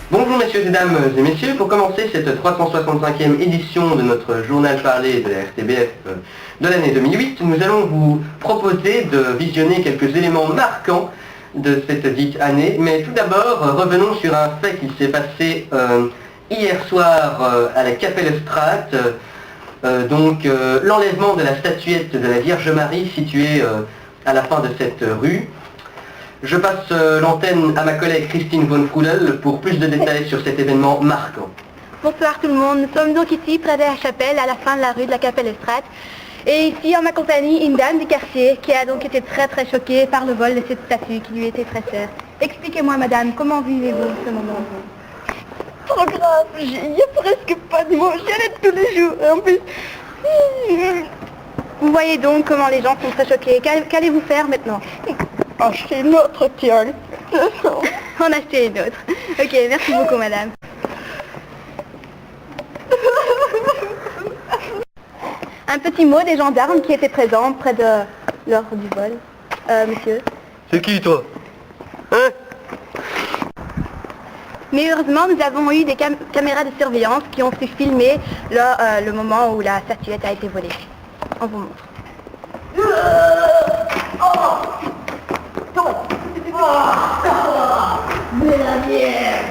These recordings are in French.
Bonjour messieurs, mesdames et messieurs, pour commencer cette 365e édition de notre journal parlé de la RTBF de l'année 2008, nous allons vous proposer de visionner quelques éléments marquants de cette dite année, mais tout d'abord revenons sur un fait qui s'est passé hier soir à la Kapellestraat, l'enlèvement de la statuette de la Vierge Marie située à la fin de cette rue. Je passe l'antenne à ma collègue Christine von Frudel pour plus de détails sur cet événement marquant. Bonsoir tout le monde, nous sommes donc ici près de la chapelle à la fin de la rue de la Kapellestraat. Et ici en ma compagnie une dame du quartier qui a donc été très choquée par le vol de cette statue qui lui était très chère. Expliquez-moi madame, comment vivez-vous ce moment? Trop grave, il n'y a presque pas de mots, j'y allais tous les jours. En plus... Vous voyez donc comment les gens sont très choqués. Qu'allez-vous faire maintenant? Acheter une autre tiole. En acheter une autre. Ok, merci beaucoup madame. Un petit mot des gendarmes qui étaient présents près de l'heure du vol. Monsieur. C'est qui toi? Hein? Mais heureusement, nous avons eu des caméras de surveillance qui ont pu filmer le moment où la statuette a été volée. On vous montre. Mais la bière,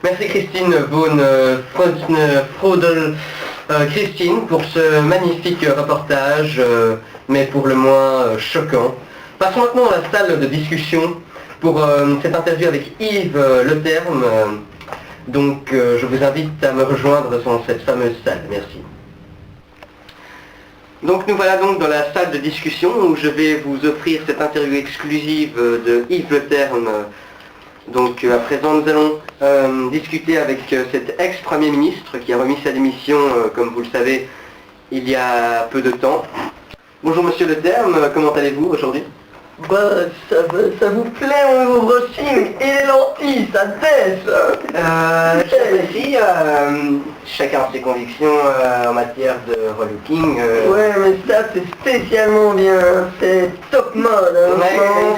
Merci Christine von Frudel, Christine, pour ce magnifique reportage, mais pour le moins choquant. Passons maintenant à la salle de discussion pour cette interview avec Yves Leterme. Je vous invite à me rejoindre dans cette fameuse salle. Merci. Donc nous voilà donc dans la salle de discussion où je vais vous offrir cette interview exclusive de Yves Leterme. À présent nous allons discuter avec cet ex-premier ministre qui a remis sa démission, comme vous le savez, il y a peu de temps. Bonjour Monsieur Leterme, comment allez-vous aujourd'hui? Ça vous plaît mon brushing et les lentilles, ça teste. J'apprécie, chacun ses convictions en matière de relooking. Ouais, mais ça c'est spécialement bien, c'est top mode.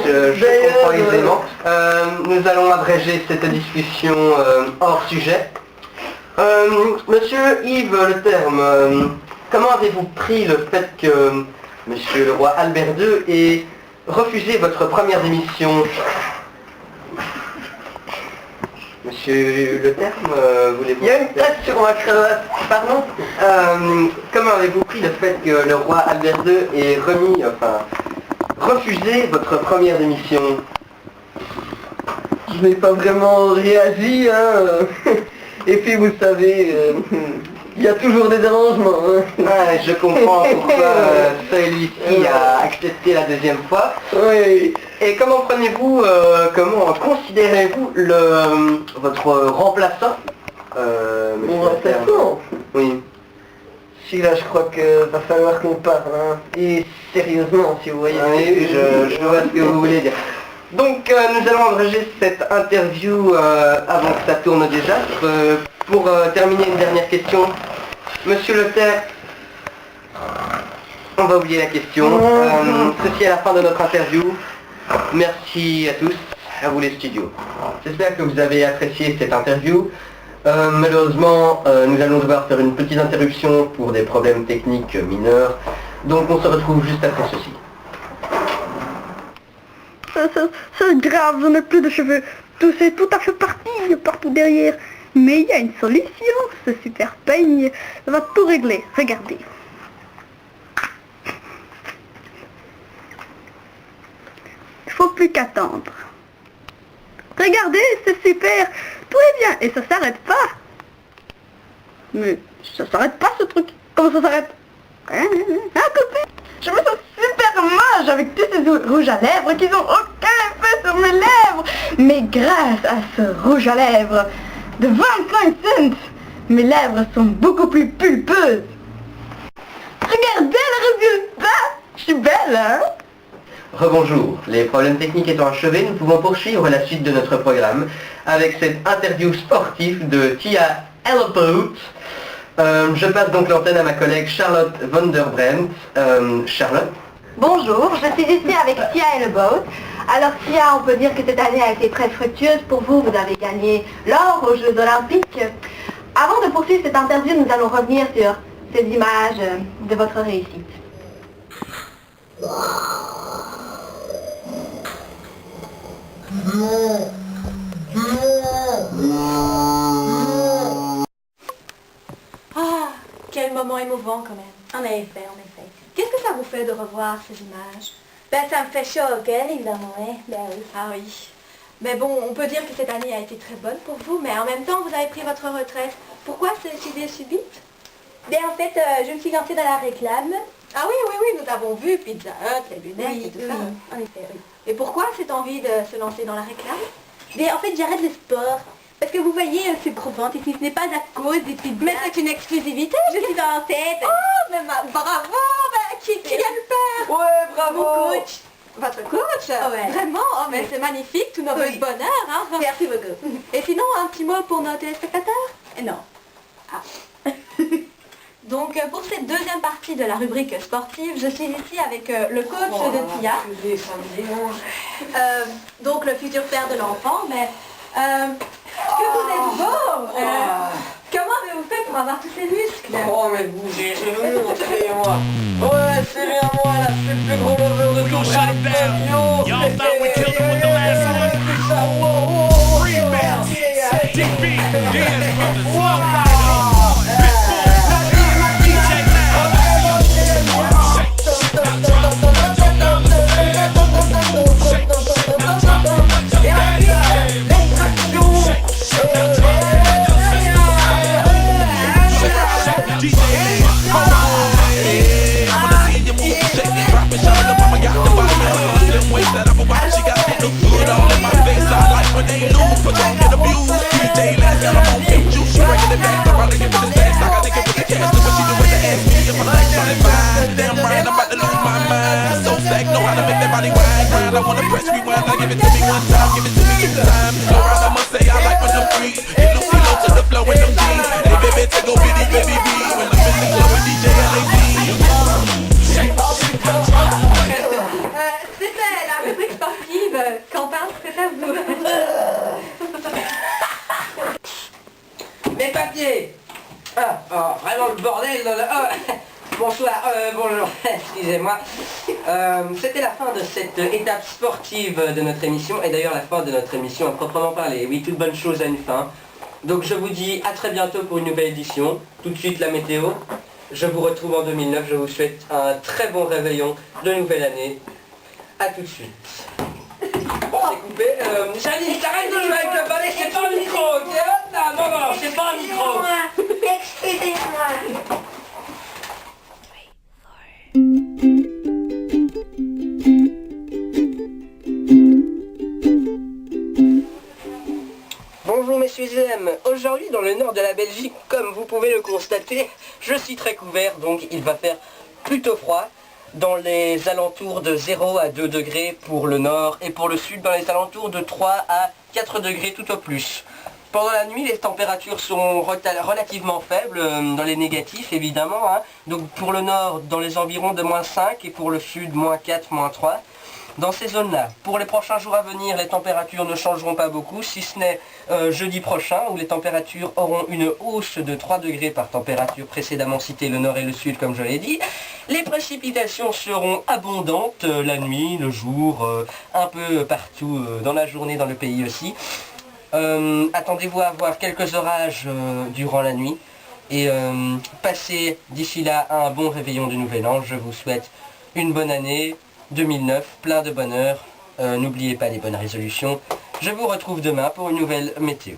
Je comprends aisément. Nous allons abréger cette discussion hors sujet. Monsieur Yves Leterme, comment avez-vous pris le fait que Monsieur le roi Albert II ait refusé votre première démission? Monsieur Leterme, voulez-vous... Il y a une tache sur ma cravate. Pardon. Comment avez-vous pris le fait que le roi Albert II ait refusé votre première démission? Je n'ai pas vraiment réagi, hein. Et puis vous savez, il y a toujours des arrangements. Hein. Ah, je comprends pourquoi celui-ci a accepté la deuxième fois. Oui. Et comment comment considérez-vous votre remplaçant? Mon remplaçant? Oui. Si là je crois que va falloir qu'on parle, hein. Et sérieusement si vous voyez. Oui, je vois ce que vous voulez dire. Donc nous allons abréger cette interview avant que ça tourne déjà. Pour terminer, une dernière question. Monsieur Leterme, on va oublier la question. Ceci est la fin de notre interview. Merci à tous, à vous les studios. J'espère que vous avez apprécié cette interview. Malheureusement, nous allons devoir faire une petite interruption pour des problèmes techniques mineurs. Donc on se retrouve juste après ceci. C'est grave, je n'ai plus de cheveux. Tout c'est tout à fait partout derrière. Mais il y a une solution, ce super peigne va tout régler. Regardez. Il faut plus qu'attendre. Regardez, c'est super. Tout est bien et ça s'arrête pas. Mais ça s'arrête pas ce truc. Comment ça s'arrête? Hein, copain? Je me sens super moche avec tous ces rouges à lèvres qui n'ont aucun effet sur mes lèvres. Mais grâce à ce rouge à lèvres de 25 cents, mes lèvres sont beaucoup plus pulpeuses. Regardez le résultat! Je suis belle, hein? Rebonjour. Les problèmes techniques étant achevés, nous pouvons poursuivre la suite de notre programme avec cette interview sportive de Tia Ellepoot. Je passe donc l'antenne à ma collègue Charlotte Vanderbrandt. Charlotte? Bonjour, je suis ici avec Tia Ellepoot. Alors Tia, on peut dire que cette année a été très fructueuse pour vous. Vous avez gagné l'or aux Jeux Olympiques. Avant de poursuivre cette interview, nous allons revenir sur ces images de votre réussite. Ah, quel moment émouvant quand même. En effet, en effet. Qu'est-ce que ça vous fait de revoir ces images? Ben ça me fait chaud au cœur évidemment, hein. Ben oui. Ah oui. Mais bon, on peut dire que cette année a été très bonne pour vous, mais en même temps, vous avez pris votre retraite. Pourquoi cette idée subite? Ben en fait, je me suis lancée dans la réclame. Ah oui, oui, oui, nous avons vu Pizza Hut, les lunettes et tout ça. En effet, oui. Et pourquoi cette envie de se lancer dans la réclame? Ben en fait, j'arrête le sport. Parce que vous voyez, ce gros ventre ici, ce n'est pas à cause des pizzas. Mais c'est une exclusivité. Je suis dans la tête. Oh, mais bravo, qui vient le faire? Ouais, Mon coach. Votre coach? Ouais. Vraiment? Oh, mais c'est magnifique, tout notre bonheur. Hein? Merci beaucoup. Et sinon, un petit mot pour nos téléspectateurs? Non. Donc pour cette deuxième partie de la rubrique sportive, je suis ici avec le coach de Tia, donc le futur père de l'enfant, mais que vous êtes beau! Comment avez-vous fait pour avoir tous ces muscles? Oh mais bougez, je vais vous montrer moi. Ouais, c'est bien moi là, c'est le plus gros lover de tout shut him down. Y'all thought we killed him with the last one. Rebound. DB, Dance Brothers, Slow Rider, Pitbull, DJ I wanna press rewind, I give it to me one time, give it to me in time. So right, I must say I like when them freaks hit Lucilo to the flow in them jeans. Hey baby, take a bitty baby B when I'm in the club with DJ LAB. C'était la rubrique sportive, qu'en pense, c'est à vous. Mes papiers. Vraiment le bordel dans le... Bonsoir, bonjour, excusez-moi. C'était la fin de cette étape sportive de notre émission, et d'ailleurs la fin de notre émission à proprement parler. Oui, toute bonne chose a une fin. Donc je vous dis à très bientôt pour une nouvelle édition. Tout de suite la météo. Je vous retrouve en 2009, je vous souhaite un très bon réveillon de nouvelle année. A tout de suite. C'est coupé. Charlie, t'arrêtes de jouer avec le balai, c'est pas un micro, ok? Non, c'est pas un micro. Excusez-moi. Bonjour messieurs et dames, aujourd'hui dans le nord de la Belgique, comme vous pouvez le constater, je suis très couvert, donc il va faire plutôt froid. Dans les alentours de 0 à 2 degrés pour le nord et pour le sud dans les alentours de 3 à 4 degrés tout au plus. Pendant la nuit, les températures seront relativement faibles, dans les négatifs évidemment. Hein. Donc pour le nord, dans les environs de -5 et pour le sud, -4, -3. Dans ces zones-là. Pour les prochains jours à venir, les températures ne changeront pas beaucoup, si ce n'est jeudi prochain, où les températures auront une hausse de 3 degrés par température précédemment citée, le nord et le sud, comme je l'ai dit. Les précipitations seront abondantes la nuit, le jour, un peu partout dans la journée dans le pays aussi. Attendez-vous à avoir quelques orages durant la nuit. Et passez d'ici là un bon réveillon de Nouvel An. Je vous souhaite une bonne année 2009, plein de bonheur. N'oubliez pas les bonnes résolutions. Je vous retrouve demain pour une nouvelle météo.